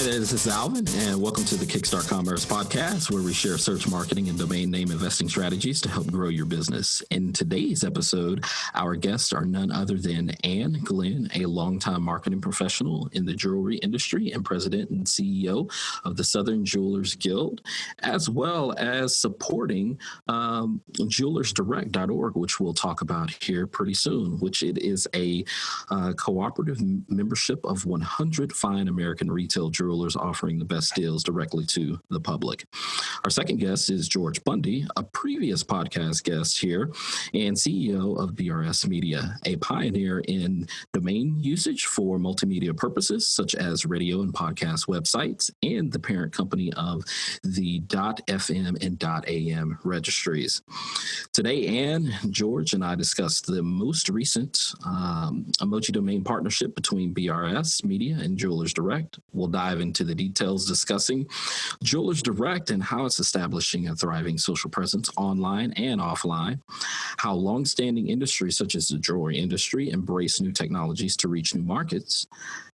Hi there, this is Alvin, and welcome to the Kickstart Commerce podcast, where we share search marketing and domain name investing strategies to help grow your business. In today's episode, our guests are none other than Ann Glynn, a longtime marketing professional in the jewelry industry and president and CEO of the Southern Jewelers Guild, as well as supporting jewelersdirect.org, which we'll talk about here pretty soon, which it is a cooperative membership of 100 fine American retail jewelers offering the best deals directly to the public. Our second guest is George Bundy, a previous podcast guest here and CEO of BRS Media, a pioneer in domain usage for multimedia purposes such as radio and podcast websites, and the parent company of the .fm and .am registries. Today, Ann, George, and I discussed the most recent Emoji domain partnership between BRS Media and Jewelers Direct. We'll dive into the details discussing Jewelers Direct and how it's establishing a thriving social presence online and offline, how longstanding industries such as the jewelry industry embrace new technologies to reach new markets,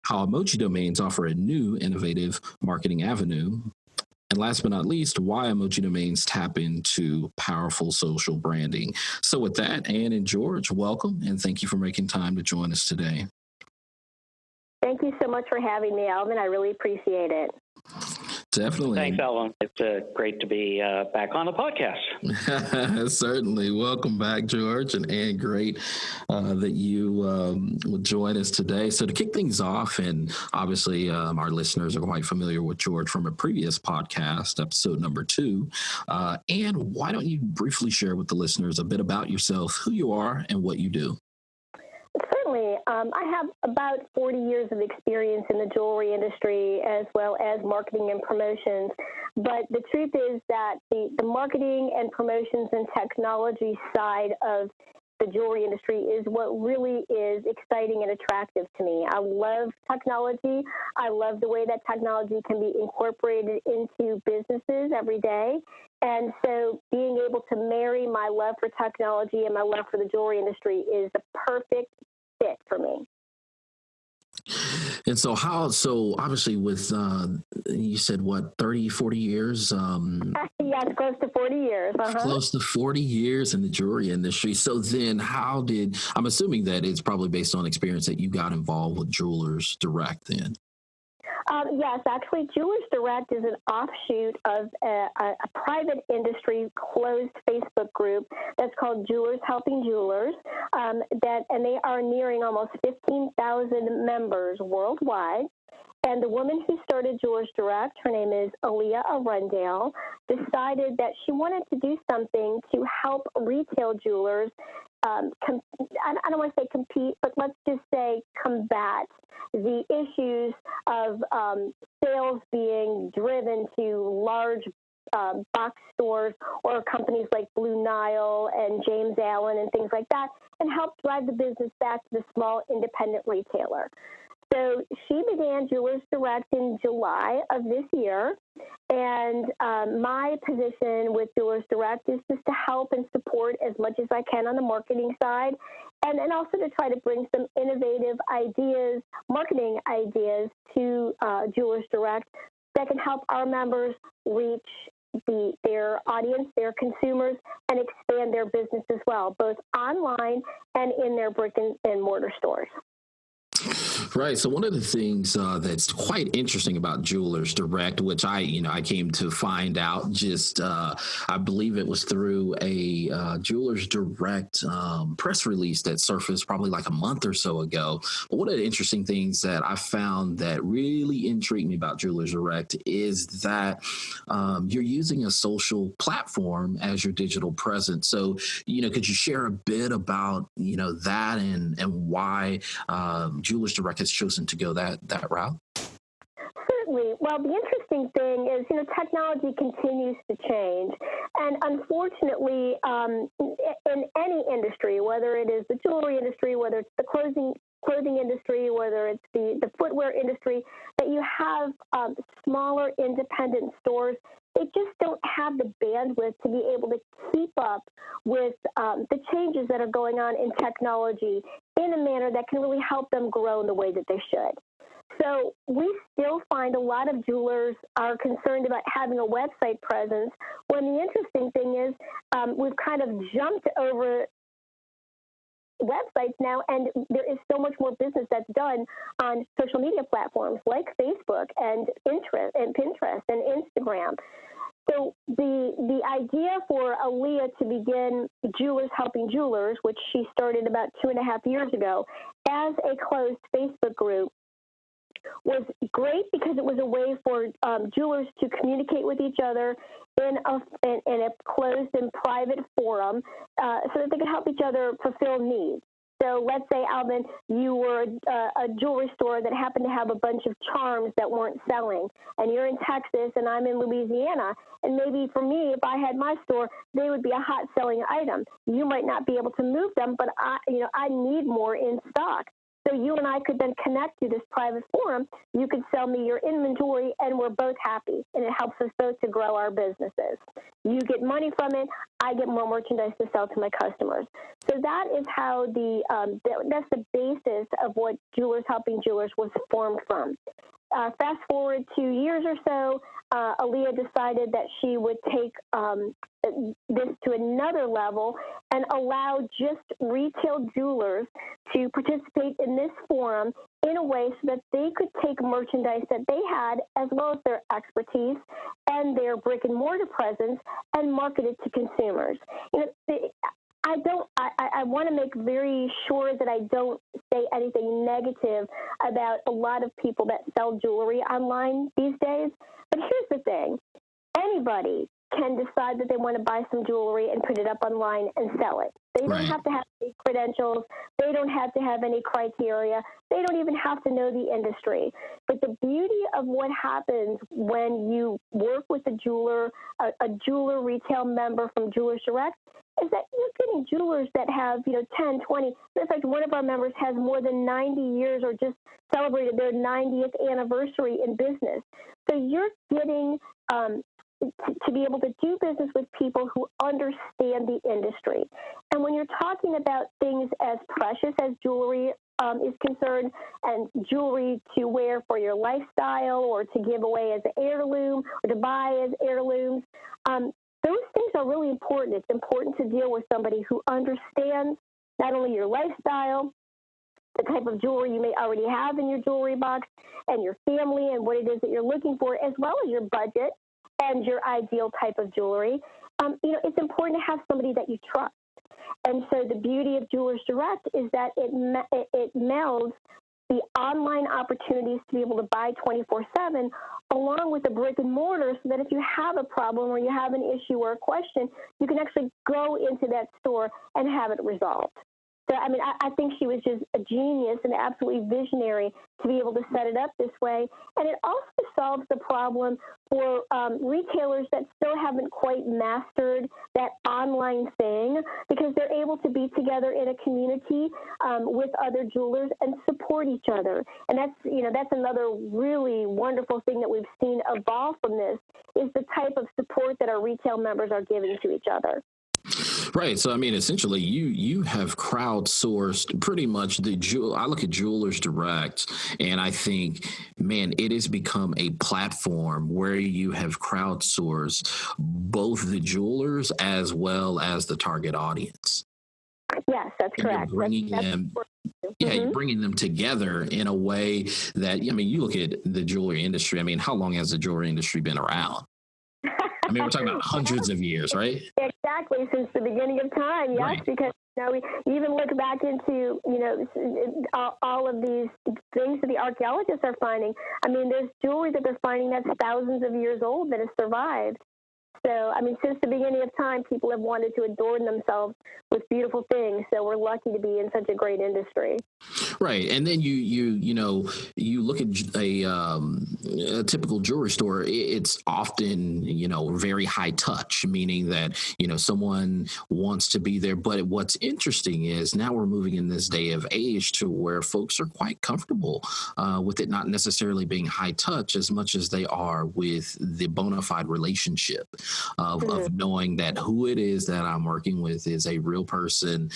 how emoji domains offer a new innovative marketing avenue, and last but not least, why emoji domains tap into powerful social branding. So with that, Ann and George, welcome, and thank you for making time to join us today. Thank you so much for having me, Alvin. I really appreciate it. Definitely. Thanks, Alvin. It's great to be back on the podcast. Certainly. Welcome back, George. And Ann, great that you would join us today. So to kick things off, and obviously our listeners are quite familiar with George from a previous podcast, episode number 2. Ann, why don't you briefly share with the listeners a bit about yourself, who you are, and what you do? Certainly. I have about 40 years of experience in the jewelry industry as well as marketing and promotions. But the truth is that the marketing and promotions and technology side of the jewelry industry is what really is exciting and attractive to me. I love technology. I love the way that technology can be incorporated into businesses every day. And so being able to marry my love for technology and my love for the jewelry industry is the perfect fit for me. And so obviously with, you said what, 30, 40 years? Yes, close to 40 years. Uh-huh. Close to 40 years in the jewelry industry. So then I'm assuming that it's probably based on experience that you got involved with Jewelers Direct then. Yes, actually, Jewelers Direct is an offshoot of a private industry closed Facebook group that's called Jewelers Helping Jewelers, and they are nearing almost 15,000 members worldwide. And the woman who started Jewelers Direct, her name is Aaliyah Arundale, decided that she wanted to do something to help retail jewelers I don't want to say compete, but let's just say combat the issues of sales being driven to large box stores or companies like Blue Nile and James Allen and things like that, and help drive the business back to the small independent retailer. So she began Jewelers Direct in July of this year, and my position with Jewelers Direct is just to help and support as much as I can on the marketing side, and also to try to bring some innovative ideas, marketing ideas to Jewelers Direct that can help our members reach their audience, their consumers, and expand their business as well, both online and in their brick and mortar stores. Right. So one of the things that's quite interesting about Jewelers Direct, which I came to find out just, I believe it was through a Jewelers Direct press release that surfaced probably like a month or so ago. But one of the interesting things that I found that really intrigued me about Jewelers Direct is that you're using a social platform as your digital presence. So, could you share a bit about, that and why Jewelers Direct has chosen to go that route? Certainly. Well, the interesting thing is, technology continues to change. And unfortunately, in any industry, whether it is the jewelry industry, whether it's the clothing industry, whether it's the footwear industry, that you have smaller independent stores, they just don't have the bandwidth to be able to keep up with the changes that are going on in technology in a manner that can really help them grow in the way that they should. So we still find a lot of jewelers are concerned about having a website presence, when the interesting thing is we've kind of jumped over websites now, and there is so much more business that's done on social media platforms like Facebook and Pinterest and Instagram. So the idea for Aaliyah to begin Jewelers Helping Jewelers, which she started about 2.5 years ago, as a closed Facebook group, was great because it was a way for jewelers to communicate with each other in a closed and private forum so that they could help each other fulfill needs. So let's say, Alvin, you were a jewelry store that happened to have a bunch of charms that weren't selling, and you're in Texas and I'm in Louisiana, and maybe for me, if I had my store, they would be a hot selling item. You might not be able to move them, but I need more in stock. So you and I could then connect to this private forum. You could sell me your inventory, and we're both happy, and it helps us both to grow our businesses. You get money from it. I get more merchandise to sell to my customers. So that is how that's the basis of what Jewelers Helping Jewelers was formed from. Fast forward 2 years or so, Aaliyah decided that she would take this to another level and allow just retail jewelers to participate in this forum in a way so that they could take merchandise that they had, as well as their expertise and their brick and mortar presence, and market it to consumers. I want to make very sure that I don't say anything negative about a lot of people that sell jewelry online these days. But here's the thing. Anybody can decide that they want to buy some jewelry and put it up online and sell it. They don't have to have any credentials. They don't have to have any criteria. They don't even have to know the industry. But the beauty of what happens when you work with a jeweler retail member from Jewelers Direct, is that you're getting jewelers that have, 10, 20. In fact, one of our members has more than 90 years or just celebrated their 90th anniversary in business. So you're getting to be able to do business with people who understand the industry. And when you're talking about things as precious as jewelry is concerned, and jewelry to wear for your lifestyle or to give away as an heirloom or to buy as heirlooms, those things are really important. It's important to deal with somebody who understands not only your lifestyle, the type of jewelry you may already have in your jewelry box, and your family and what it is that you're looking for, as well as your budget and your ideal type of jewelry. It's important to have somebody that you trust. And so the beauty of Jewelers Direct is that it melds the online opportunities to be able to buy 24/7 along with the brick and mortar, so that if you have a problem or you have an issue or a question, you can actually go into that store and have it resolved. So, I think she was just a genius and absolutely visionary to be able to set it up this way. And it also solves the problem for retailers that still haven't quite mastered that online thing, because they're able to be together in a community with other jewelers and support each other. And that's another really wonderful thing that we've seen evolve from this, is the type of support that our retail members are giving to each other. Right. So, essentially, you have crowdsourced pretty much I look at Jewelers Direct, and I think, man, it has become a platform where you have crowdsourced both the jewelers as well as the target audience. Yes, that's correct. You're bringing them. Yeah, you're bringing them together in a way that, you look at the jewelry industry. How long has the jewelry industry been around? We're talking about hundreds of years, right? Exactly, since the beginning of time, yes, right. Because we even look back into, all of these things that the archaeologists are finding. There's jewelry that they're finding that's thousands of years old that has survived. So, since the beginning of time, people have wanted to adorn themselves with beautiful things. So we're lucky to be in such a great industry. Right. And then you look at a typical jewelry store. It's often, very high touch, meaning that, someone wants to be there. But what's interesting is now we're moving in this day of age to where folks are quite comfortable with it not necessarily being high touch as much as they are with the bona fide relationship. of knowing that who it is that I'm working with is a real person.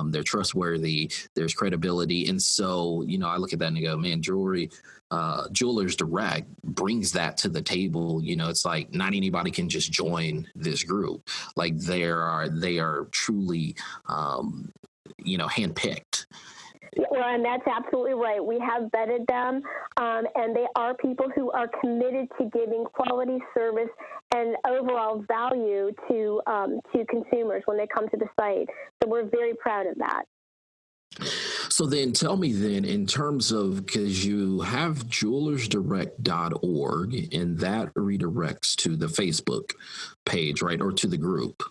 They're trustworthy. There's credibility. And so, I look at that and I go, man, Jewelers Direct brings that to the table. It's like not anybody can just join this group. Like they are truly, handpicked. Well, and that's absolutely right. We have vetted them, and they are people who are committed to giving quality service and overall value to consumers when they come to the site. So we're very proud of that. So then tell me then, in terms of, because you have jewelersdirect.org, and that redirects to the Facebook page, right? Or to the group.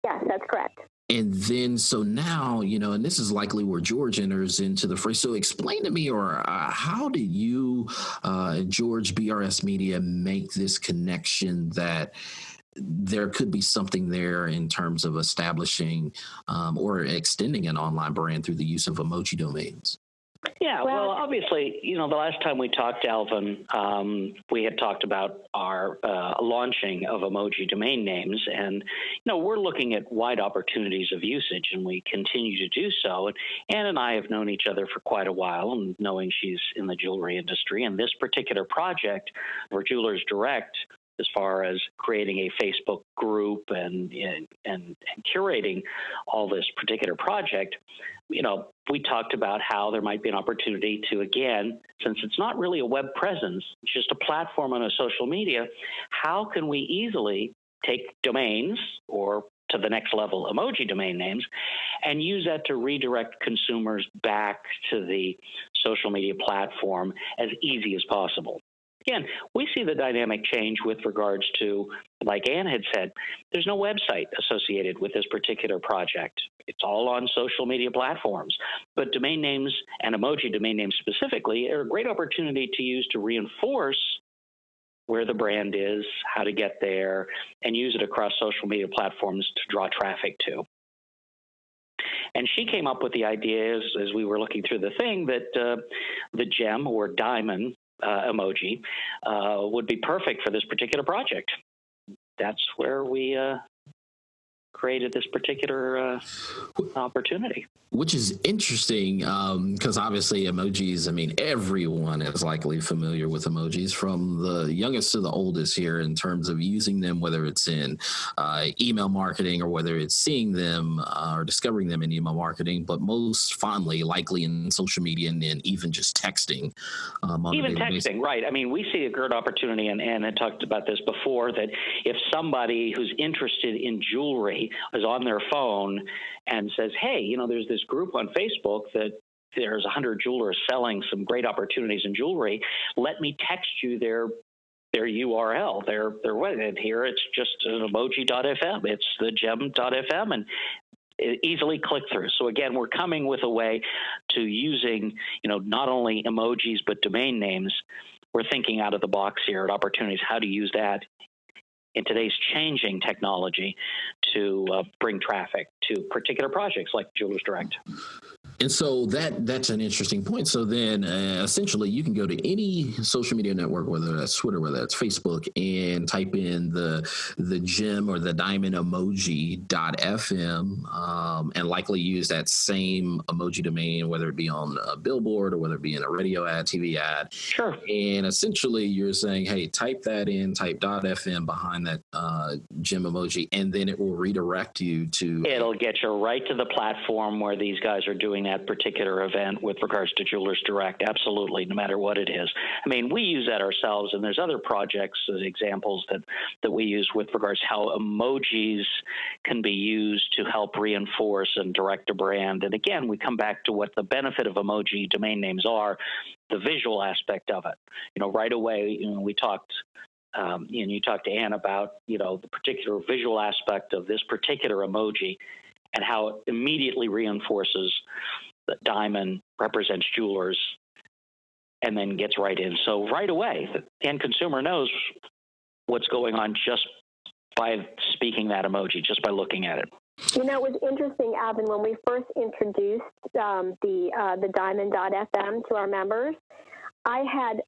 Yes, that's correct. And then, so now, and this is likely where George enters into the phrase. So explain to me, or how did you, George BRS Media, make this connection that there could be something there in terms of establishing or extending an online brand through the use of emoji domains? Yeah, well, obviously, the last time we talked, Alvin, we had talked about our launching of emoji domain names, and we're looking at wide opportunities of usage, and we continue to do so. And Ann and I have known each other for quite a while, and knowing she's in the jewelry industry, and this particular project for Jewelers Direct, as far as creating a Facebook group and curating all this particular project, we talked about how there might be an opportunity to, again, since it's not really a web presence, it's just a platform on a social media, how can we easily take domains or to the next level emoji domain names and use that to redirect consumers back to the social media platform as easy as possible? Again, we see the dynamic change with regards to, like Ann had said, there's no website associated with this particular project. It's all on social media platforms. But domain names and emoji domain names specifically are a great opportunity to use to reinforce where the brand is, how to get there, and use it across social media platforms to draw traffic to. And she came up with the idea as we were looking through the thing that the gem or diamond emoji would be perfect for this particular project. That's where we created this particular opportunity. Which is interesting because obviously emojis, everyone is likely familiar with emojis, from the youngest to the oldest here, in terms of using them, whether it's in email marketing or whether it's seeing them or discovering them in email marketing, but most fondly likely in social media and even just texting. Even texting, right. We see a great opportunity, and Ann had talked about this before, that if somebody who's interested in jewelry is on their phone and says, hey, there's this group on Facebook that there's 100 jewelers selling some great opportunities in jewelry. Let me text you their URL, their website. Here it's just an emoji.fm. It's the gem.fm, and easily click through. So again, we're coming with a way to using, not only emojis but domain names. We're thinking out of the box here at opportunities, how to use that in today's changing technology to bring traffic to particular projects like Jewelers Direct. And so that's an interesting point. So then essentially you can go to any social media network, whether that's Twitter, whether that's Facebook, and type in the gem or the diamond emoji.fm and likely use that same emoji domain, whether it be on a billboard or whether it be in a radio ad, TV ad. Sure. And essentially you're saying, hey, type that in, type .fm behind that gem emoji, and then it will redirect you to... It'll get you right to the platform where these guys are doing that particular event with regards to Jewelers Direct. Absolutely, no matter what it is. We use that ourselves, and there's other projects, examples that we use with regards to how emojis can be used to help reinforce and direct a brand. And again, we come back to what the benefit of emoji domain names are, the visual aspect of it. Right away, we talked and you talked to Ann about, the particular visual aspect of this particular emoji and how it immediately reinforces that diamond represents jewelers and then gets right in. So right away, the end consumer knows what's going on just by speaking that emoji, just by looking at it. It was interesting, Alvin, when we first introduced the diamond.fm to our members, I had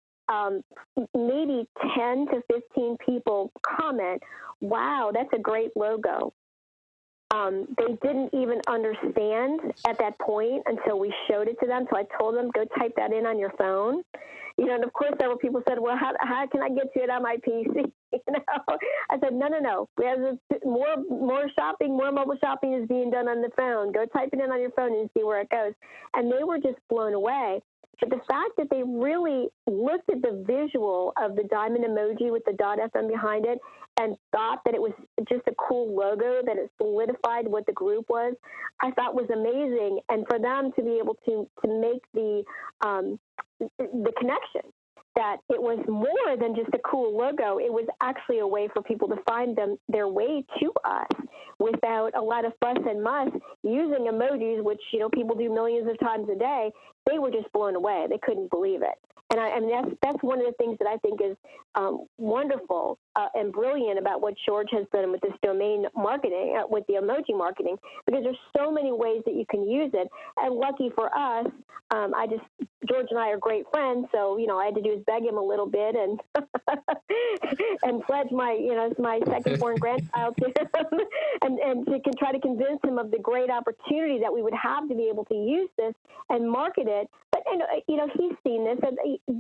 maybe 10 to 15 people comment, "Wow, that's a great logo." They didn't even understand at that point until we showed it to them. So I told them, go type that in on your phone. And of course, several people said, well, how can I get to it on my PC? I said, no. We have more shopping, more mobile shopping is being done on the phone. Go type it in on your phone and see where it goes. And they were just blown away. But the fact that they really looked at the visual of the diamond emoji with the .fm behind it and thought that it was just a cool logo, that it solidified what the group was, I thought was amazing. And for them to be able to make the connection that it was more than just a cool logo, it was actually a way for people to find their way to us without a lot of fuss and muss using emojis, which people do millions of times a day. They were just blown away. They couldn't believe it. And I mean, that's one of the things that I think is wonderful and brilliant about what George has done with this domain marketing, with the emoji marketing, because there's so many ways that you can use it. And lucky for us, George and I are great friends, so I had to do is beg him a little bit and and pledge my second-born grandchild to him, and to try to convince him of the great opportunity that we would have to be able to use this and market it. But he's seen this, and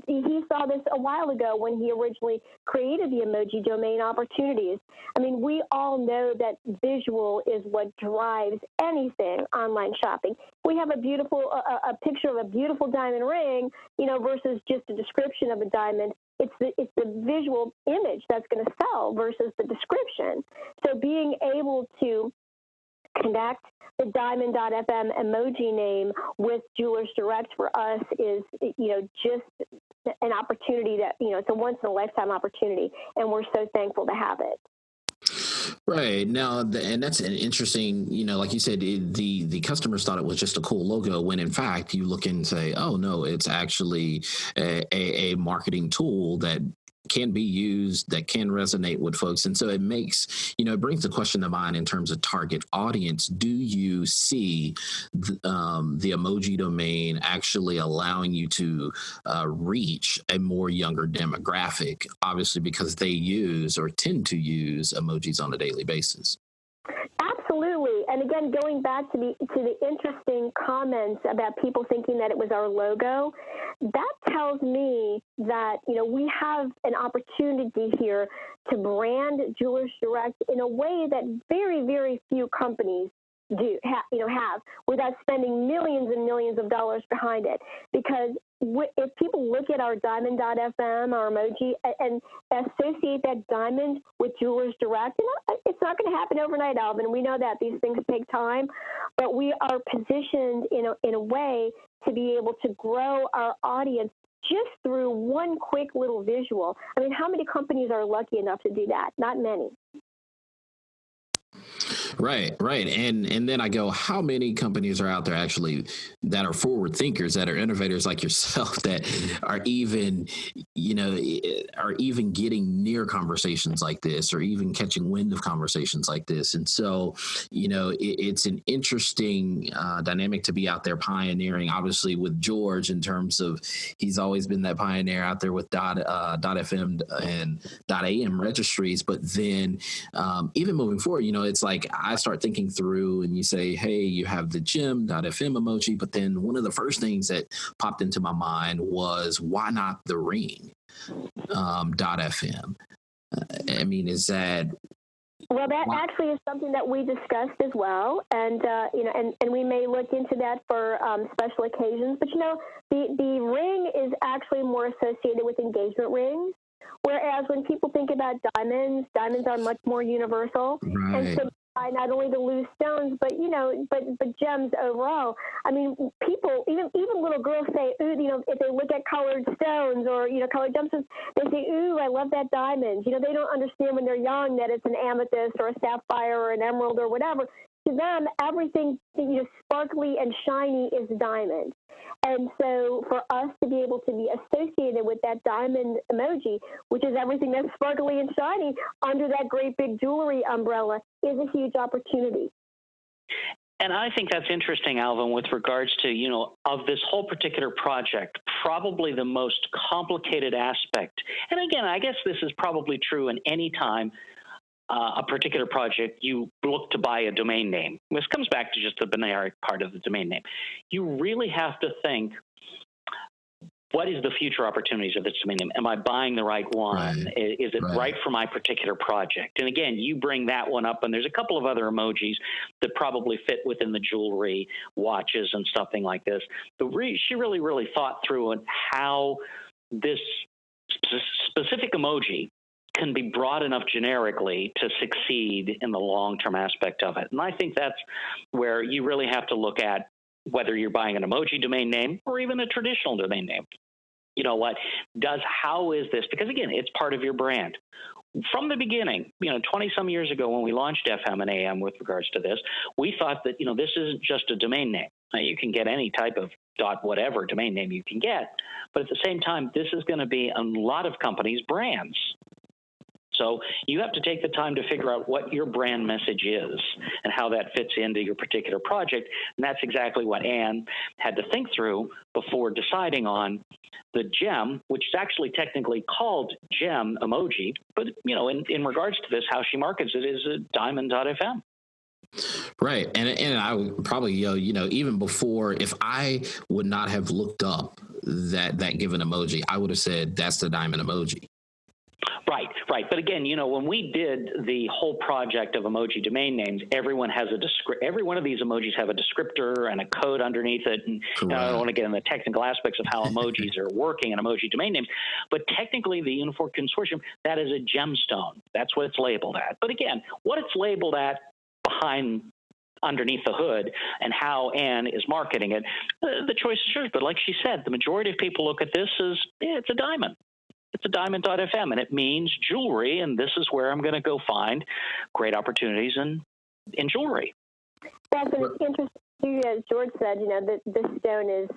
he saw this a while ago when he originally created the emoji domain opportunities. I mean, we all know that visual is what drives anything online shopping. We have a picture of a beautiful diamond ring, versus just a description of a diamond. It's the visual image that's going to sell versus the description. So being able to connect the diamond.fm emoji name with Jewelers Direct for us is, just an opportunity that, it's a once in a lifetime opportunity. And we're so thankful to have it. Right. Now, and that's an interesting, like you said, the customers thought it was just a cool logo when in fact you look and say, oh, no, it's actually a marketing tool that can be used, that can resonate with folks. And so it makes, it brings the question to mind in terms of target audience. Do you see the emoji domain actually allowing you to reach a more younger demographic, obviously because they use or tend to use emojis on a daily basis? Absolutely. And again, going back to the interesting comments about people thinking that it was our logo, that tells me that, we have an opportunity here to brand Jewelers Direct in a way that very, very few companies have without spending millions and millions of dollars behind it. Because if people look at our diamond.fm, our emoji, and associate that diamond with Jewelers Direct, it's not going to happen overnight, Alvin. We know that these things take time, but we are positioned in a way to be able to grow our audience just through one quick little visual. I mean, how many companies are lucky enough to do that? Not many. Right. And then I go, how many companies are out there actually that are forward thinkers, that are innovators like yourself, that are even, getting near conversations like this, or even catching wind of conversations like this? And so, it's an interesting dynamic to be out there pioneering, obviously with George, in terms of he's always been that pioneer out there with .fm and .am registries. But then even moving forward, it's like I start thinking through, and you say, hey, you have the gem.fm emoji, but then one of the first things that popped into my mind was, why not the ring .fm? I mean, is that... Well, that actually is something that we discussed as well, and and we may look into that for special occasions. But the ring is actually more associated with engagement rings, whereas when people think about diamonds are much more universal, right. And so not only the loose stones, but but gems overall. I mean, people, even little girls say, ooh, if they look at colored stones or colored gemstones, they say, ooh, I love that diamond. They don't understand when they're young that it's an amethyst or a sapphire or an emerald or whatever. To them, everything sparkly and shiny is diamond. And so for us to be able to be associated with that diamond emoji, which is everything that's sparkly and shiny, under that great big jewelry umbrella, is a huge opportunity. And I think that's interesting, Alvin, with regards to, of this whole particular project, probably the most complicated aspect. And again, I guess this is probably true in any time a particular project, you look to buy a domain name. This comes back to just the binary part of the domain name. You really have to think, what is the future opportunities of this domain name? Am I buying the right one? Right. Is it right for my particular project? And again, you bring that one up, and there's a couple of other emojis that probably fit within the jewelry, watches, and something like this. She really thought through how this specific emoji can be broad enough generically to succeed in the long-term aspect of it. And I think that's where you really have to look at whether you're buying an emoji domain name or even a traditional domain name. You know what? How is this? Because again, it's part of your brand. From the beginning, 20-some years ago when we launched FM and AM with regards to this, we thought that, this isn't just a domain name. Now, you can get any type of .whatever domain name you can get, but at the same time, this is going to be a lot of companies' brands. So you have to take the time to figure out what your brand message is and how that fits into your particular project. And that's exactly what Ann had to think through before deciding on the gem, which is actually technically called gem emoji. But, in regards to this, how she markets it is a diamond.fm. Right. And I would probably, even before, if I would not have looked up that given emoji, I would have said that's the diamond emoji. Right. But again, when we did the whole project of emoji domain names, every one of these emojis have a descriptor and a code underneath it. And I don't want to get into the technical aspects of how emojis are working and emoji domain names, but technically the Uniform Consortium, that is a gemstone. That's what it's labeled at. But again, what it's labeled at underneath the hood and how Ann is marketing it, the choice is yours. But like she said, the majority of people look at this as, it's a diamond. It's a diamond.fm, and it means jewelry, and this is where I'm going to go find great opportunities in jewelry. Yes, and it's interesting, as George said, that this stone is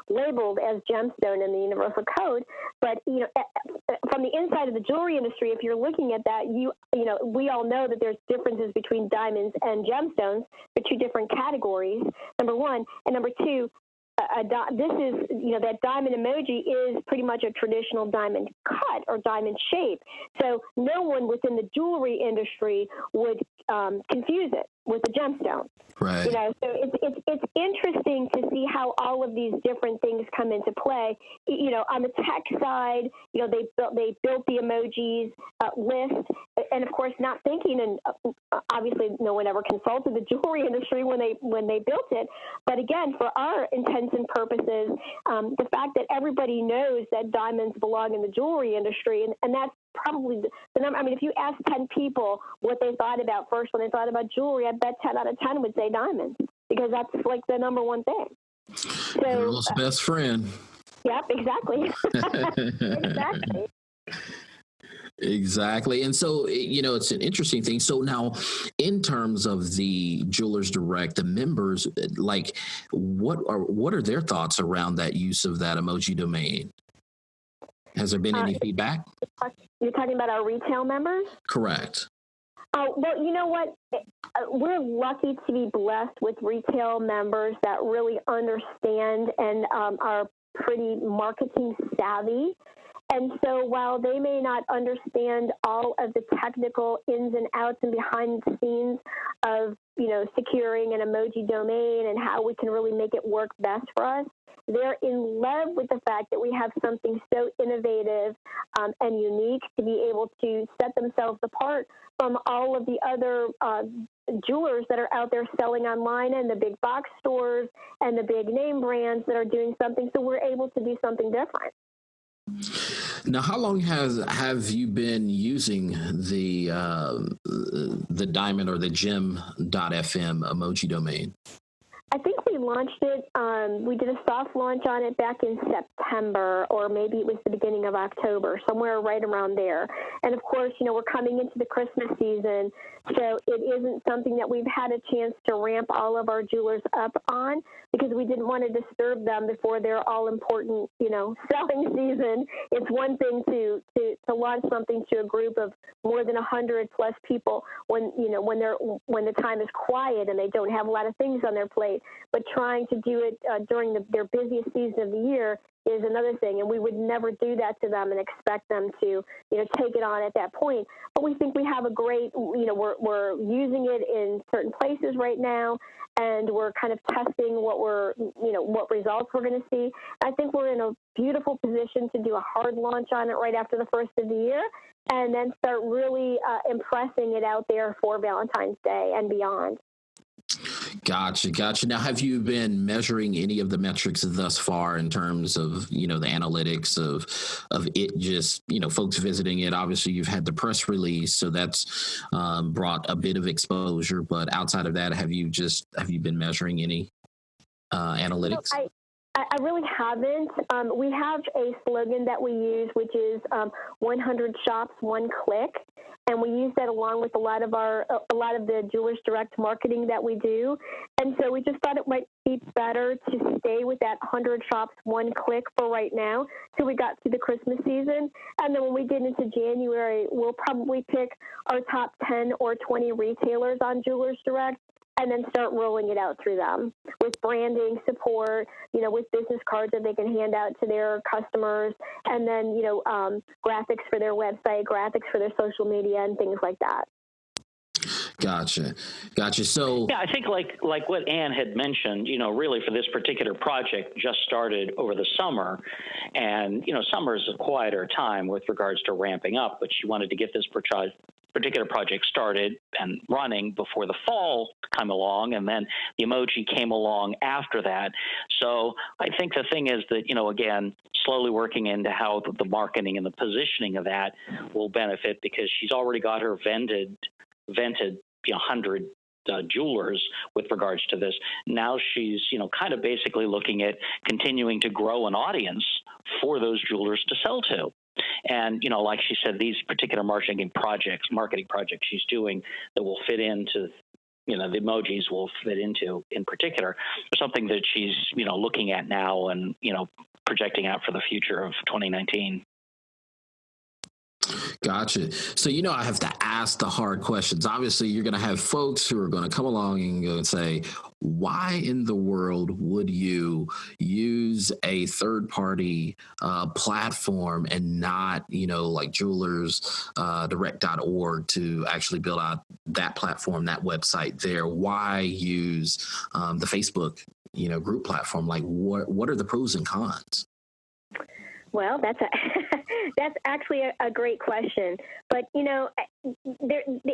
labeled as gemstone in the Universal Code, but, from the inside of the jewelry industry, if you're looking at that, we all know that there's differences between diamonds and gemstones. They're two different categories, number one, and number two, this is, that diamond emoji is pretty much a traditional diamond cut or diamond shape. So no one within the jewelry industry would confuse it with a gemstone. Right. So it's interesting to see how all of these different things come into play. On the tech side, they built the emojis list, and of course, not thinking, and obviously, no one ever consulted the jewelry industry when they built it. But again, for our intents and purposes, the fact that everybody knows that diamonds belong in the jewelry industry, and that's probably the number. I mean, if you ask 10 people what they thought about first when they thought about jewelry, I bet 10 out of 10 would say diamonds, because that's like the number one thing. So, girl's best friend. Yep, exactly. Exactly. And so, it's an interesting thing. So now, in terms of the Jewelers Direct, the members, like, what are their thoughts around that use of that emoji domain? Has there been any feedback? You're talking about our retail members? Correct. Well, you know what? We're lucky to be blessed with retail members that really understand and are pretty marketing savvy. And so while they may not understand all of the technical ins and outs and behind the scenes of, securing an emoji domain and how we can really make it work best for us, they're in love with the fact that we have something so innovative and unique to be able to set themselves apart from all of the other jewelers that are out there selling online and the big box stores and the big name brands that are doing something. So we're able to do something different. Now, how long have you been using the diamond or the gem.fm emoji domain? I think we launched it, we did a soft launch on it back in September, or maybe it was the beginning of October, somewhere right around there. And of course, we're coming into the Christmas season, so it isn't something that we've had a chance to ramp all of our jewelers up on, because we didn't want to disturb them before their all-important, selling season. It's one thing to launch something to a group of more than 100 plus people when the time is quiet and they don't have a lot of things on their plate. But trying to do it during their busiest season of the year is another thing, and we would never do that to them and expect them to, take it on at that point. But we think we have a great, we're using it in certain places right now, and we're kind of testing what results we're going to see. I think we're in a beautiful position to do a hard launch on it right after the first of the year, and then start really impressing it out there for Valentine's Day and beyond. Gotcha. Now, have you been measuring any of the metrics thus far in terms of, the analytics of it just, folks visiting it? Obviously, you've had the press release, so that's brought a bit of exposure. But outside of that, have you been measuring any analytics? I really haven't. We have a slogan that we use, which is 100 shops, 1 click. And we use that along with a lot of the Jewelers Direct marketing that we do. And so we just thought it might be better to stay with that 100 shops, 1 click for right now till we got through the Christmas season. And then when we get into January, we'll probably pick our top 10 or 20 retailers on Jewelers Direct and then start rolling it out through them with branding support, with business cards that they can hand out to their customers, and then, graphics for their website, graphics for their social media, and things like that. Gotcha. So yeah, I think like what Ann had mentioned, really for this particular project just started over the summer, and summer is a quieter time with regards to ramping up, but she wanted to get this particular project started and running before the fall came along, and then the emoji came along after that. So I think the thing is that, again, slowly working into how the marketing and the positioning of that will benefit, because she's already got her vented 100 jewelers with regards to this. Now she's, kind of basically looking at continuing to grow an audience for those jewelers to sell to. And, like she said, these particular marketing projects she's doing that will fit into, the emojis will fit into in particular, something that she's, looking at now and, projecting out for the future of 2019. Gotcha. So, I have to ask the hard questions. Obviously, you're going to have folks who are going to come along and go and say, why in the world would you use a third-party platform and not, like jewelersdirect.org to actually build out that platform, that website there? Why use the Facebook, group platform? Like, what are the pros and cons? Well, that's actually a great question. But, the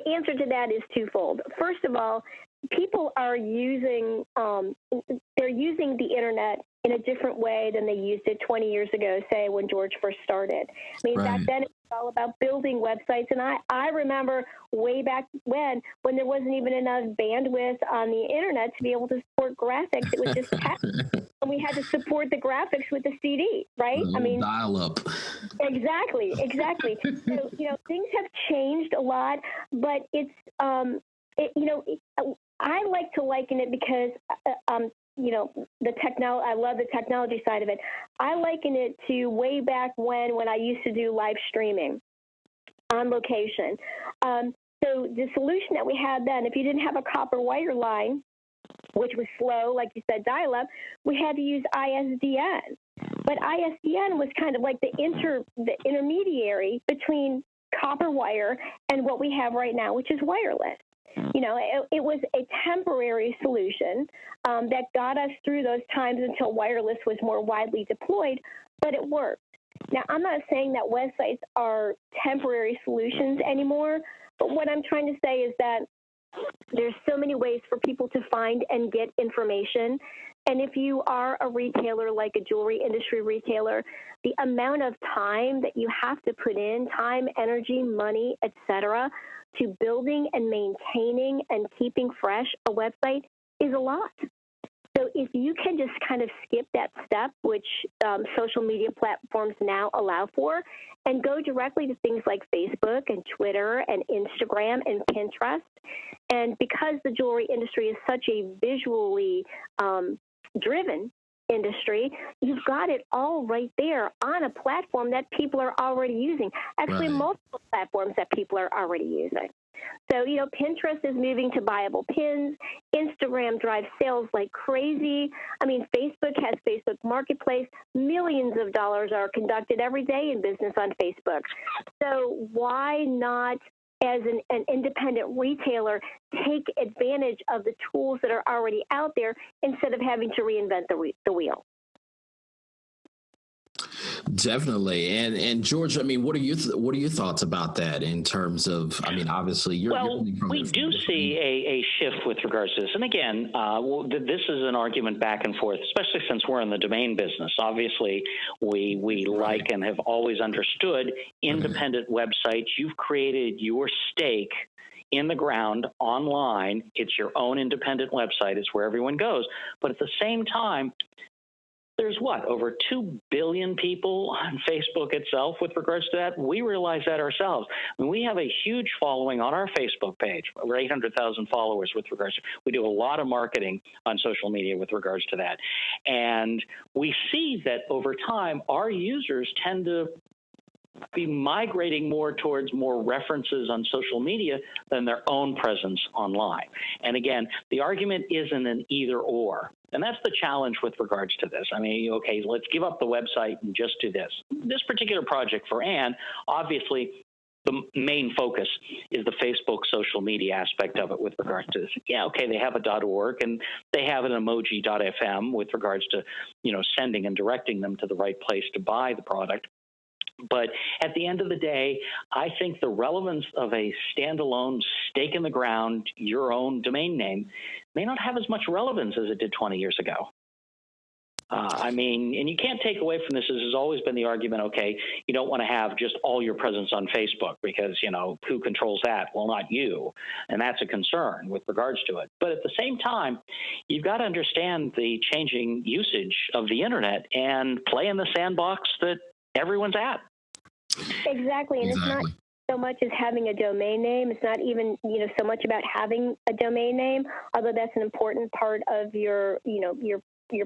answer to that is twofold. First of all, people are using the internet in a different way than they used it 20 years ago, say, when George first started. I mean, Right. Back then it was all about building websites. And I remember way back when there wasn't even enough bandwidth on the internet to be able to support graphics. It was just text. And we had to support the graphics with the CD, right? Dial up. Exactly. So, things have changed a lot, but it's, I like to liken it because, I love the technology side of it. I liken it to way back when I used to do live streaming on location. So the solution that we had then, if you didn't have a copper wire line, which was slow, like you said, dial-up, we had to use ISDN. But ISDN was kind of like the intermediary between copper wire and what we have right now, which is wireless. It was a temporary solution that got us through those times until wireless was more widely deployed, but it worked. Now, I'm not saying that websites are temporary solutions anymore, but what I'm trying to say is that there's so many ways for people to find and get information. And if you are a retailer, like a jewelry industry retailer, the amount of time that you have to put in, time, energy, money, etc., to building and maintaining and keeping fresh a website is a lot. So if you can just kind of skip that step, which social media platforms now allow for, and go directly to things like Facebook and Twitter and Instagram and Pinterest, and because the jewelry industry is such a visually driven industry, you've got it all right there on a platform that people are already using. Actually, Right. multiple platforms that people are already using. So, Pinterest is moving to buyable pins. Instagram drives sales like crazy. I mean, Facebook has Facebook Marketplace. Millions of dollars are conducted every day in business on Facebook. So why not, as an independent retailer, take advantage of the tools that are already out there instead of having to reinvent the wheel? Definitely. And George, I mean, what are your thoughts about that in terms of, I mean, obviously we do see a shift with regards to this. And again, this is an argument back and forth, especially since we're in the domain business. Obviously, we like and have always understood independent websites. You've created your stake in the ground online. It's your own independent website. It's where everyone goes. But at the same time, there's over 2 billion people on Facebook itself with regards to that. We realize that ourselves. I mean, we have a huge following on our Facebook page, over 800,000 followers with regards to, we do a lot of marketing on social media with regards to that. And we see that over time, our users tend to be migrating more towards more references on social media than their own presence online. And again, the argument isn't an either or. And that's the challenge with regards to this. I mean, okay, let's give up the website and just do this. This particular project for Ann, obviously, the main focus is the Facebook social media aspect of it with regards to this. Yeah, okay, they have a .org and they have an emoji.fm with regards to, sending and directing them to the right place to buy the product. But at the end of the day, I think the relevance of a standalone stake in the ground, your own domain name, may not have as much relevance as it did 20 years ago. I mean, and you can't take away from this. This has always been the argument, okay, you don't want to have just all your presence on Facebook because, who controls that? Well, not you. And that's a concern with regards to it. But at the same time, you've got to understand the changing usage of the internet and play in the sandbox that everyone's at. Exactly. And It's not so much as having a domain name. It's not even, so much about having a domain name, although that's an important part of your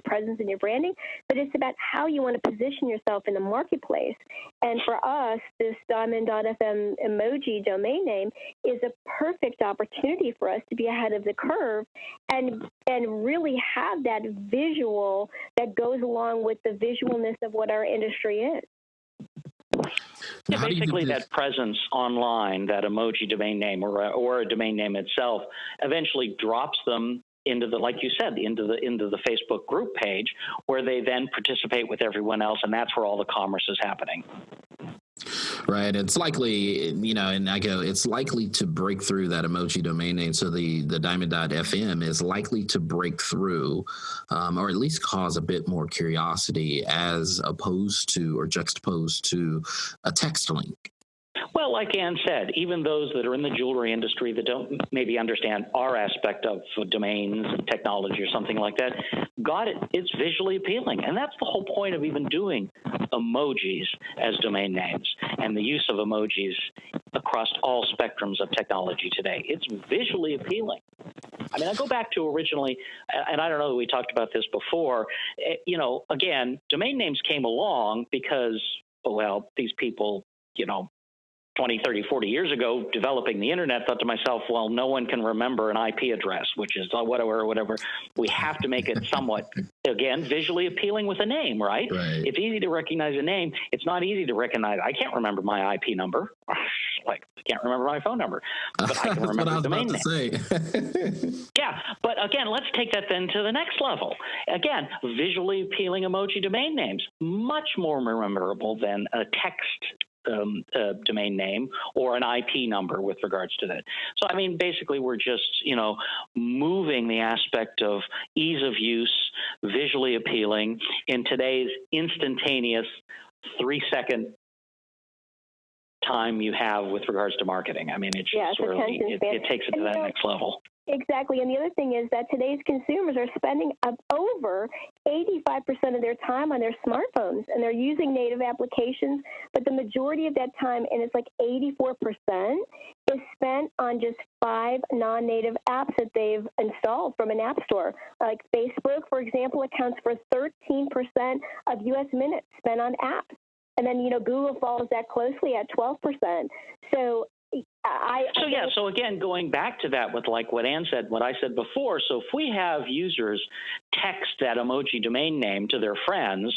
presence and your branding, but it's about how you want to position yourself in the marketplace. And for us, this diamond.fm emoji domain name is a perfect opportunity for us to be ahead of the curve and really have that visual that goes along with the visualness of what our industry is. Yeah, basically that presence online, that emoji domain name or a domain name itself, eventually drops them into the, like you said, into the Facebook group page, where they then participate with everyone else, and that's where all the commerce is happening. Right. It's likely, and it's likely to break through that emoji domain name. So the diamond.fm is likely to break through, or at least cause a bit more curiosity as opposed to or juxtaposed to a text link. Well, like Ann said, even those that are in the jewelry industry that don't maybe understand our aspect of domains and technology or something like that, got it. It's visually appealing. And that's the whole point of even doing emojis as domain names and the use of emojis across all spectrums of technology today. It's visually appealing. I mean, I go back to originally, and I don't know that we talked about this before, again, domain names came along because, these people, 20, 30, 40 years ago, developing the internet, thought to myself, well, no one can remember an IP address, which is whatever. We have to make it somewhat, again, visually appealing with a name, right? It's easy to recognize a name. It's not easy to recognize. I can't remember my IP number. I can't remember my phone number, but I can remember the domain name. Yeah, but again, let's take that then to the next level. Again, visually appealing emoji domain names, much more memorable than a text domain name or an IP number with regards to that. So, I mean, basically, we're just, moving the aspect of ease of use, visually appealing in today's instantaneous 3-second time you have with regards to marketing. I mean, it's just really, it takes it to that next level. Exactly. And the other thing is that today's consumers are spending over 85% of their time on their smartphones, and they're using native applications, but the majority of that time, and it's like 84%, is spent on just 5 non-native apps that they've installed from an app store. Like Facebook, for example, accounts for 13% of U.S. minutes spent on apps. And then, Google follows that closely at 12%. So again, going back to that with like what Ann said, what I said before, so if we have users text that emoji domain name to their friends,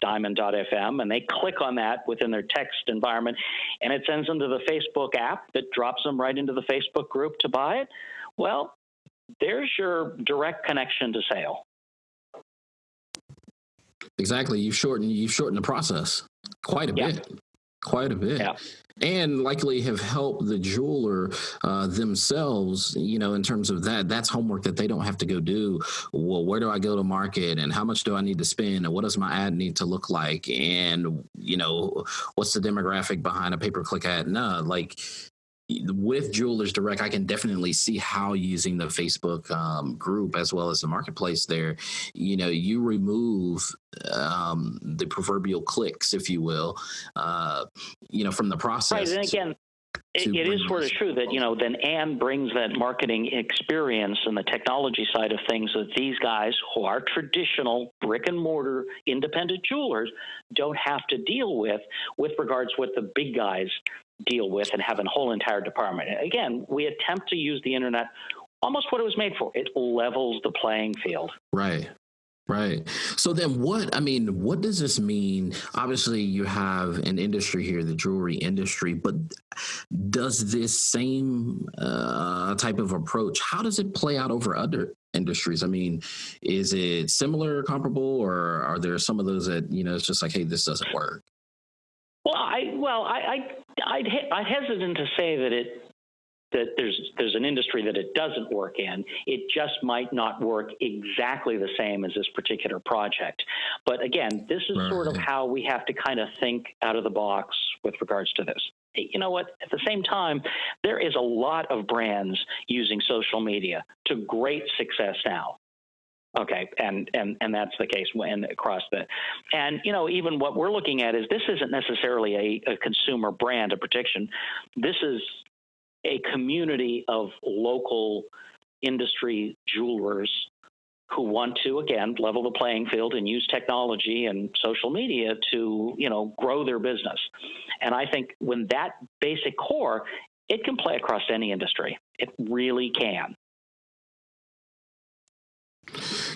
diamond.fm, and they click on that within their text environment, and it sends them to the Facebook app that drops them right into the Facebook group to buy it, well, there's your direct connection to sale. Exactly. You've shortened the process quite a bit. Quite a bit. Yeah. And likely have helped the jeweler themselves, in terms of that's homework that they don't have to go do. Well, where do I go to market, and how much do I need to spend, and what does my ad need to look like, and, what's the demographic behind a pay-per-click ad? No, like, with Jewelers Direct, I can definitely see how using the Facebook group as well as the marketplace there, you remove the proverbial clicks, if you will, from the process. Right, and again, it is sort of true that, then Ann brings that marketing experience and the technology side of things that these guys who are traditional brick and mortar independent jewelers don't have to deal with regards to what the big guys deal with and have a whole entire department. Again, we attempt to use the internet almost what it was made for. It levels the playing field. Right. So then what does this mean? Obviously, you have an industry here, the jewelry industry, but does this same type of approach, how does it play out over other industries? I mean, is it similar, comparable, or are there some of those that, it's just like, hey, this doesn't work? Well, I'd hesitant to say that there's an industry that it doesn't work in. It just might not work exactly the same as this particular project. But again, this is sort of how we have to kind of think out of the box with regards to this. You know what? At the same time, there is a lot of brands using social media to great success now. Okay, and that's the case when across even what we're looking at is this isn't necessarily a consumer brand of protection. This is a community of local industry jewelers who want to, again, level the playing field and use technology and social media to, grow their business. And I think when that basic core, it can play across any industry. It really can.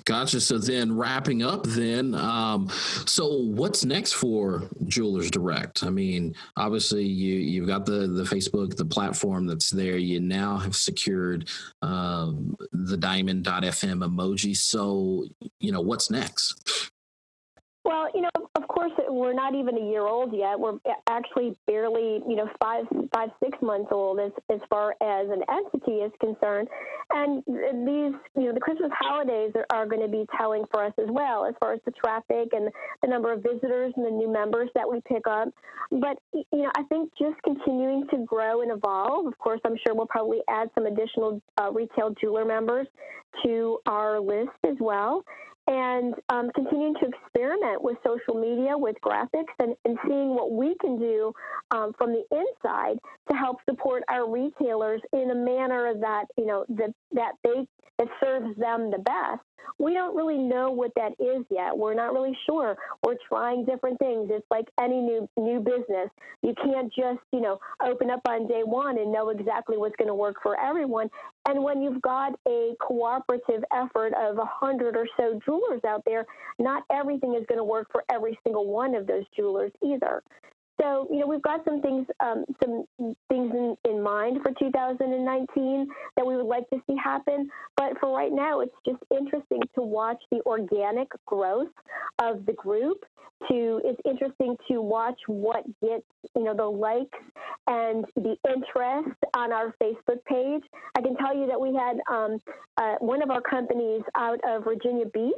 Gotcha. So then wrapping up so what's next for Jewelers Direct? I mean, obviously you've got the Facebook, the platform that's there. You now have secured the diamond.fm emoji. So, what's next? Well, of course, we're not even a year old yet. We're actually barely, 6 months old as far as an entity is concerned. And these, the Christmas holidays are going to be telling for us as well, as far as the traffic and the number of visitors and the new members that we pick up. But, I think just continuing to grow and evolve. Of course, I'm sure we'll probably add some additional retail jeweler members to our list as well. And continuing to experiment with social media, with graphics, and seeing what we can do from the inside to help support our retailers in a manner that, that serves them the best. We don't really know what that is yet. We're not really sure. We're trying different things. It's like any new business. You can't just, open up on day one and know exactly what's going to work for everyone. And when you've got a cooperative effort of 100 or so jewelers out there, not everything is going to work for every single one of those jewelers either. So, we've got some things in mind for 2019 that we would like to see happen. But for right now, it's just interesting to watch the organic growth of the group. It's interesting to watch what gets, the likes and the interest on our Facebook page. I can tell you that we had one of our companies out of Virginia Beach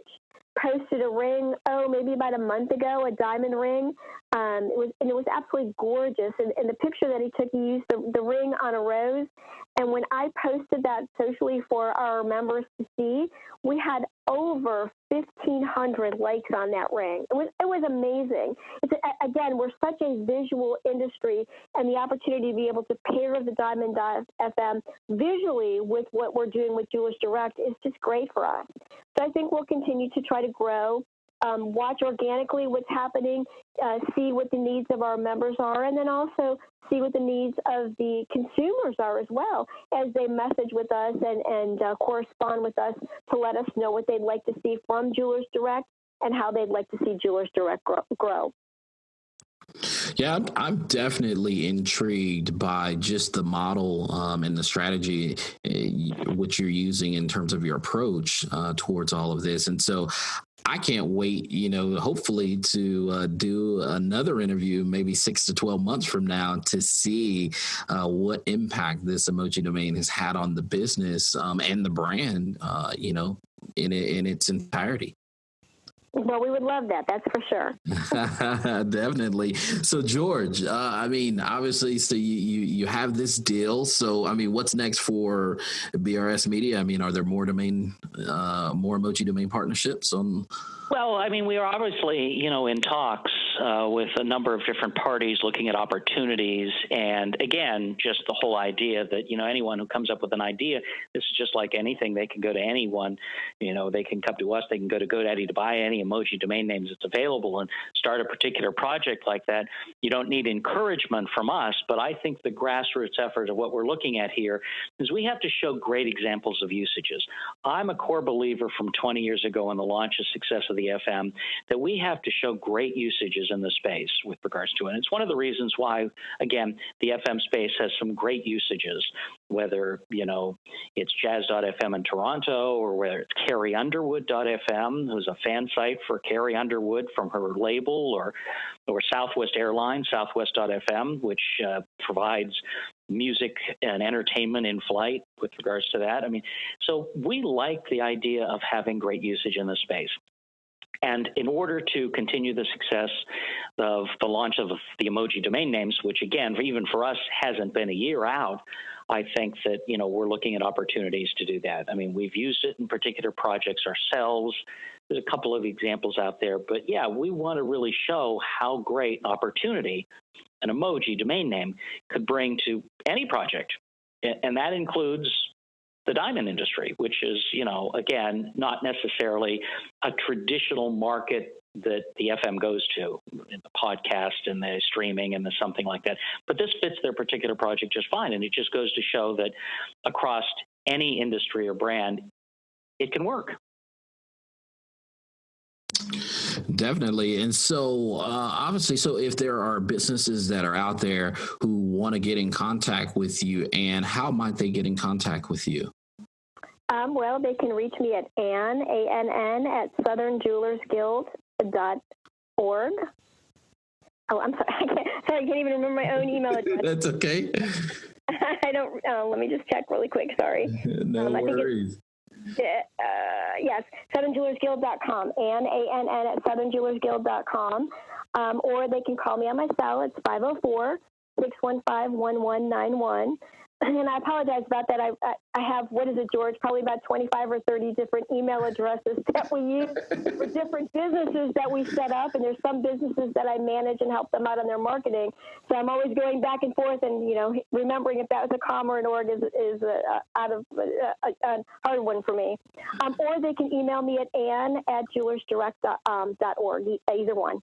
posted a ring, maybe about a month ago, a diamond ring. It was absolutely gorgeous. And the picture that he took, he used the ring on a rose. And when I posted that socially for our members to see, we had over 1,500 likes on that ring. It was amazing. Again, we're such a visual industry, and the opportunity to be able to pair the Diamond.fm visually with what we're doing with Jewelers Direct is just great for us. So I think we'll continue to try to grow, watch organically what's happening, see what the needs of our members are, and then also see what the needs of the consumers are as well as they message with us and correspond with us to let us know what they'd like to see from Jewelers Direct and how they'd like to see Jewelers Direct grow. Yeah, I'm definitely intrigued by just the model and the strategy which you're using in terms of your approach towards all of this. And so I can't wait, hopefully to do another interview, maybe 6 to 12 months from now, to see what impact this emoji domain has had on the business and the brand, in its entirety. Well, we would love that. That's for sure. Definitely. So, George, obviously, so you have this deal. So, what's next for BRS Media? Are there more emoji domain partnerships on? Well, we are obviously, in talks with a number of different parties looking at opportunities. And again, just the whole idea that, anyone who comes up with an idea, this is just like anything. They can go to anyone, they can come to us. They can go to GoDaddy to buy any emoji domain names that's available and start a particular project like that. You don't need encouragement from us, but I think the grassroots effort of what we're looking at here is we have to show great examples of usages. I'm a core believer from 20 years ago in the launch and success of the FM that we have to show great usages in the space with regards to it. And it's one of the reasons why, again, the FM space has some great usages, whether, it's jazz.fm in Toronto or whether it's carrieunderwood.fm, who's a fan site for Carrie Underwood from her label, or Southwest Airlines, southwest.fm, which provides music and entertainment in flight with regards to that. So we like the idea of having great usage in the space. And in order to continue the success of the launch of the emoji domain names, which again, even for us, hasn't been a year out, I think that, we're looking at opportunities to do that. We've used it in particular projects ourselves. There's a couple of examples out there, but yeah, we want to really show how great an opportunity an emoji domain name could bring to any project. And that includes the diamond industry, which is, again, not necessarily a traditional market that the FM goes to, in the podcast and the streaming and the something like that. But this fits their particular project just fine. And it just goes to show that across any industry or brand, it can work. Definitely. And so obviously, so if there are businesses that are out there who want to get in contact with you, Ann, how might they get in contact with you? Well, they can reach me at Ann, A-N-N, at southernjewelersguild.org. Oh, I'm sorry. I can't even remember my own email address. That's okay. I don't. Let me just check really quick. Sorry. No worries. Yes, southernjewelersguild.com, Ann, A-N-N, at southernjewelersguild.com. Or they can call me on my cell. It's 504-615-1191. And I apologize about that. I have, George, probably about 25 or 30 different email addresses that we use for different businesses that we set up. And there's some businesses that I manage and help them out on their marketing. So I'm always going back and forth and, remembering if that was a com or an org is a hard one for me. Or they can email me at ann@jewelersdirect.org, either one.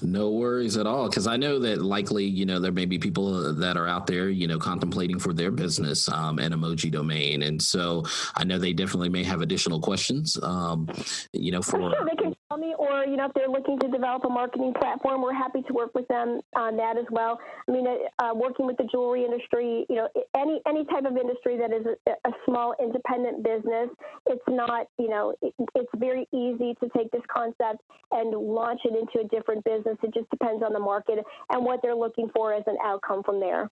No worries at all, because I know that likely, there may be people that are out there, contemplating for their business an emoji domain. And so I know they definitely may have additional questions, Sure, they can call me, or, if they're looking to develop a marketing platform, we're happy to work with them on that as well. Working with the jewelry industry, any type of industry that is a small independent business, it's not, it's very easy to take this concept and launch it into a different business. It just depends on the market and what they're looking for as an outcome from there.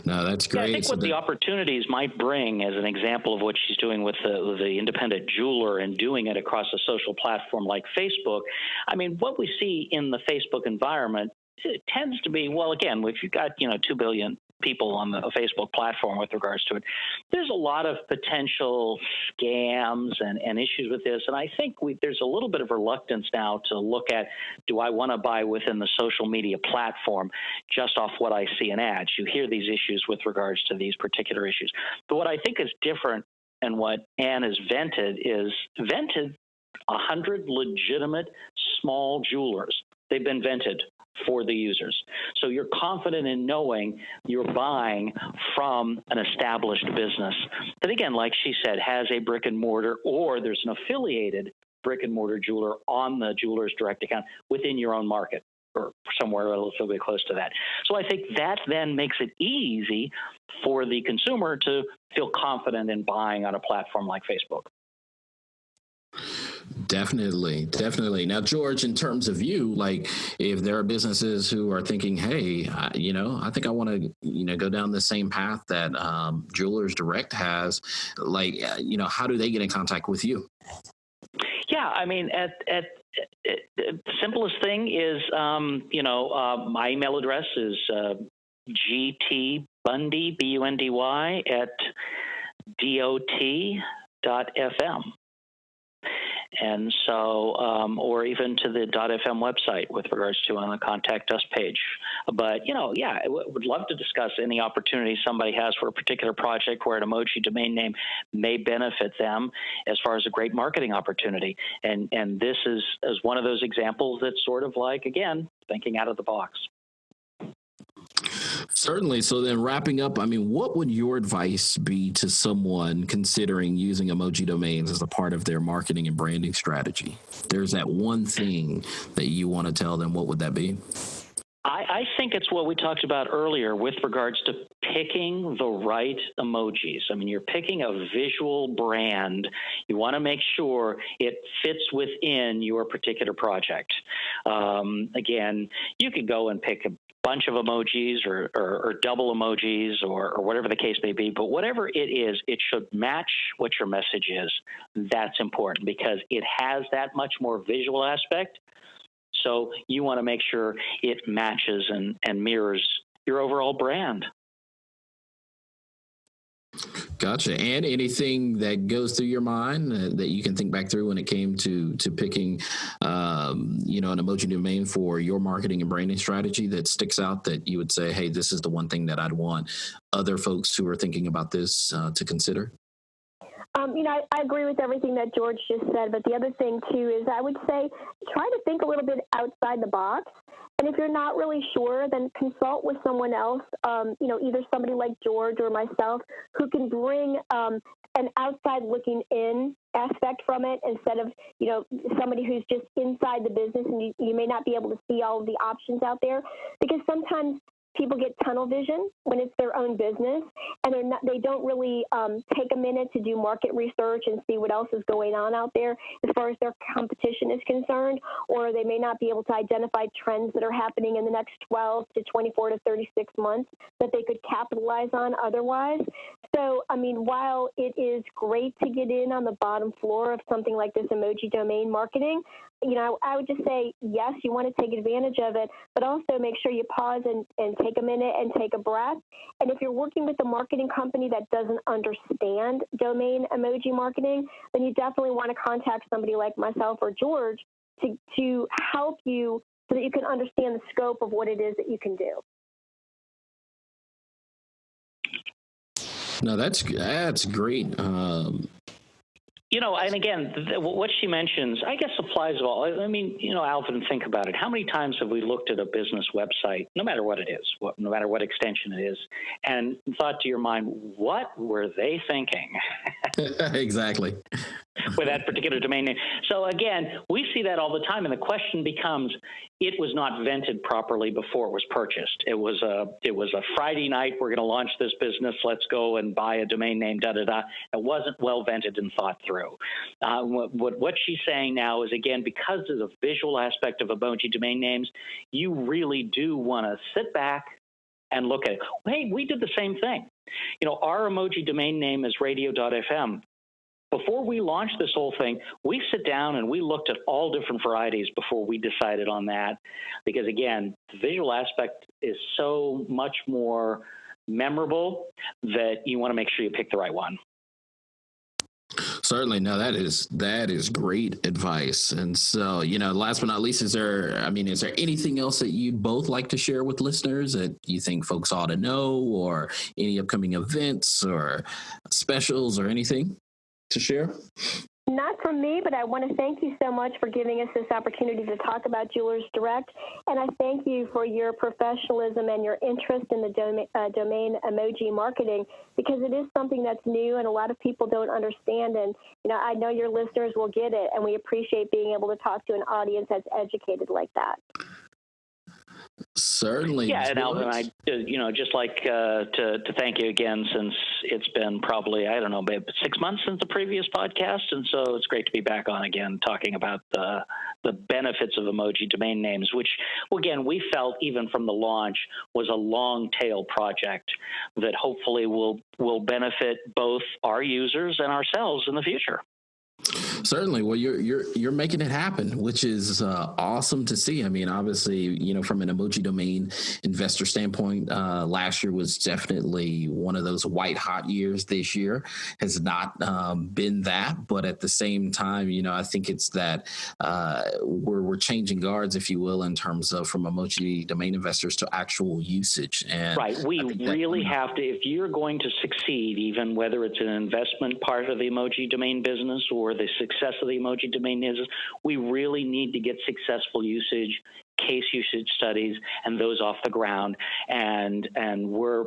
No, that's great. Yeah, I think what the opportunities might bring, as an example of what she's doing with the independent jeweler and doing it across a social platform like Facebook, I mean, what we see in the Facebook environment, it tends to be, well, again, if you've got, 2 billion people on the Facebook platform with regards to it, there's a lot of potential scams and issues with this. And I think there's a little bit of reluctance now to look at, do I want to buy within the social media platform just off what I see in ads? You hear these issues with regards to these particular issues. But what I think is different and what Ann has vented 100 legitimate small jewelers. They've been vented for the users. So you're confident in knowing you're buying from an established business that, again, like she said, has a brick and mortar, or there's an affiliated brick and mortar jeweler on the jeweler's direct account within your own market or somewhere relatively close to that. So I think that then makes it easy for the consumer to feel confident in buying on a platform like Facebook. Definitely. Now, George, in terms of you, like if there are businesses who are thinking, hey, I think I want to, go down the same path that Jewelers Direct has, like, how do they get in contact with you? Yeah, I mean, the simplest thing is, my email address is gtbundy, BUNDY, @dot.fm. And so, or even to the .fm website with regards to on the contact us page. But, I would love to discuss any opportunity somebody has for a particular project where an emoji domain name may benefit them as far as a great marketing opportunity. And this is one of those examples that's sort of like, again, thinking out of the box. Certainly. So then wrapping up, I mean, what would your advice be to someone considering using emoji domains as a part of their marketing and branding strategy? There's that one thing that you want to tell them. What would that be? I think it's what we talked about earlier with regards to picking the right emojis. I mean, you're picking a visual brand. You want to make sure it fits within your particular project. Again, you could go and pick a bunch of emojis or double emojis or whatever the case may be, but whatever it is, it should match what your message is. That's important because it has that much more visual aspect. So you want to make sure it matches and mirrors your overall brand. Gotcha. And anything that goes through your mind that you can think back through when it came to picking, an emoji domain for your marketing and branding strategy that sticks out that you would say, hey, this is the one thing that I'd want other folks who are thinking about this to consider? I agree with everything that George just said, but the other thing, too, is I would say try to think a little bit outside the box. And if you're not really sure, then consult with someone else, either somebody like George or myself who can bring an outside looking in aspect from it instead of, somebody who's just inside the business and you may not be able to see all of the options out there because sometimes people get tunnel vision when it's their own business, and they don't really take a minute to do market research and see what else is going on out there as far as their competition is concerned, or they may not be able to identify trends that are happening in the next 12 to 24 to 36 months that they could capitalize on otherwise. So, while it is great to get in on the bottom floor of something like this emoji domain marketing, I would just say, yes, you want to take advantage of it, but also make sure you pause and take a minute and take a breath. And if you're working with a marketing company that doesn't understand domain emoji marketing, then you definitely want to contact somebody like myself or George to help you so that you can understand the scope of what it is that you can do. No, that's great. And again, what she mentions, I guess applies to all. I mean, Alvin, think about it. How many times have we looked at a business website, no matter what it is, no matter what extension it is, and thought to your mind, what were they thinking? Exactly. With that particular domain name. So again, we see that all the time, and the question becomes, it was not vented properly before it was purchased. It was a Friday night, we're going to launch this business, let's go and buy a domain name, da-da-da. It wasn't well vented and thought through. What she's saying now is, again, because of the visual aspect of emoji domain names, you really do want to sit back, and look at, hey, we did the same thing. Our emoji domain name is radio.fm. Before we launched this whole thing, we sit down and we looked at all different varieties before we decided on that. Because again, the visual aspect is so much more memorable that you want to make sure you pick the right one. Certainly. No, that is great advice. And so, last but not least, is there anything else that you'd both like to share with listeners that you think folks ought to know, or any upcoming events or specials or anything to share? Not from me, but I want to thank you so much for giving us this opportunity to talk about Jewelers Direct. And I thank you for your professionalism and your interest in the domain emoji marketing, because it is something that's new and a lot of people don't understand. And, I know your listeners will get it, and we appreciate being able to talk to an audience that's educated like that. Certainly. Yeah, and Alvin, I just like to thank you again, since it's been probably, I don't know, maybe 6 months since the previous podcast, and so it's great to be back on again talking about the benefits of emoji domain names, which, again, we felt even from the launch was a long tail project that hopefully will benefit both our users and ourselves in the future. Certainly. Well, you're making it happen, which is awesome to see. I mean, obviously, from an emoji domain investor standpoint, last year was definitely one of those white hot years. This year has not been that, but at the same time, I think it's that we're changing guards, if you will, in terms of from emoji domain investors to actual usage. And right, we really have to, if you're going to succeed, even whether it's an investment part of the emoji domain business or the success of the emoji domain business, we really need to get successful usage, case usage studies, and those off the ground. And we're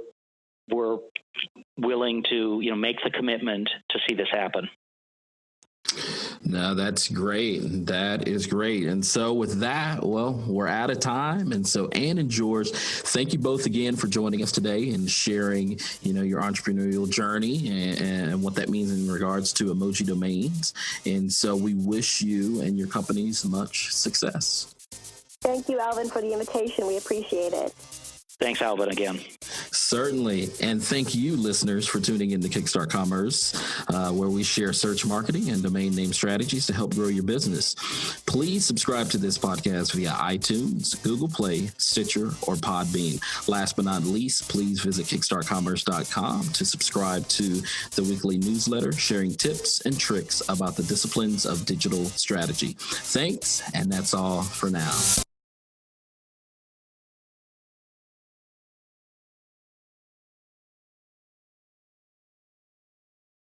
willing to make the commitment to see this happen. No, that's great. That is great. And so with that, well, we're out of time. And so Ann and George, thank you both again for joining us today and sharing, your entrepreneurial journey and what that means in regards to emoji domains. And so we wish you and your companies much success. Thank you, Alvin, for the invitation. We appreciate it. Thanks, Alvin, again. Certainly. And thank you, listeners, for tuning in to Kickstart Commerce, where we share search marketing and domain name strategies to help grow your business. Please subscribe to this podcast via iTunes, Google Play, Stitcher, or Podbean. Last but not least, please visit kickstartcommerce.com to subscribe to the weekly newsletter sharing tips and tricks about the disciplines of digital strategy. Thanks, and that's all for now.